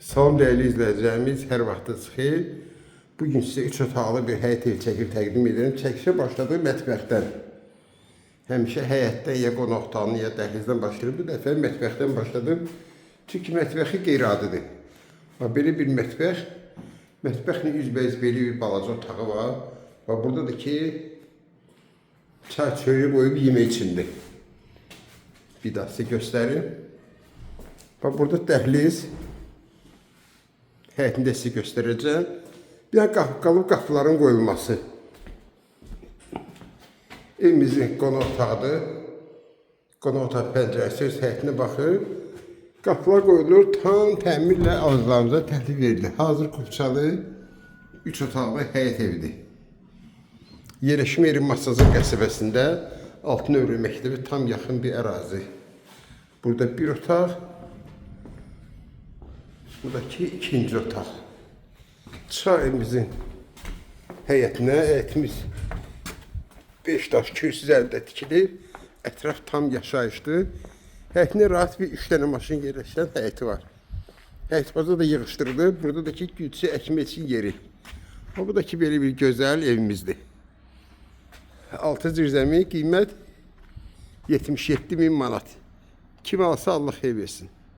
Salam değerli izleyicilerimiz, her vaxtınız xeyir. Bugün size 3 otaqlı bir həyət evi çəkib təqdim edirəm. Çəkişə başladığı mətbəxdən. Həmişə həyətdən ya qonaq otağından ya dəhlizdən başlayırım. Bu dəfə mətbəxdən başladım. Çünki mətbəxi qeyri-adidir. Belə bir mətbəx. Mətbəxlə üzbəyiz belə bir balaca otağı var. Burada da ki, çay çörəyi qoyub yemək içindir. Bir daha size göstərim. Burada dəhliz. Həyətində size göstərəcəm. Bir dənə qalıb qapıların qoyulması. Evimizin qonaq otağıdır. Qonaq otağı pəncərəsi öz həyətinə baxır. Qapılar qoyulur, tam təmirlə arzularımıza təklif verilir. Hazır Qubçalı 3 otaqlı həyət evidir. Yerləşim yeri Masazır qəsəbəsində Altınövrü məktəbi tam yaxın bir ərazi. Burada bir otaq. Buradakı ikinci otaq. Çıxaq evimizin həyətinə. Həyətimiz 5 daş kürsüzərdə tikilib. Ətraf tam yaşayışdır. Həyətində rahat bir 3 dənə maşın yerləşən həyəti var. Həyət bazı da yığışdırılıb. Burada da ki gülçə əkmək üçün yeri. Bu da ki belə bir gözəl evimizdir. 6 zirzəmi qiymət 77.000 manat. Kim alsa Allah xeyir versin.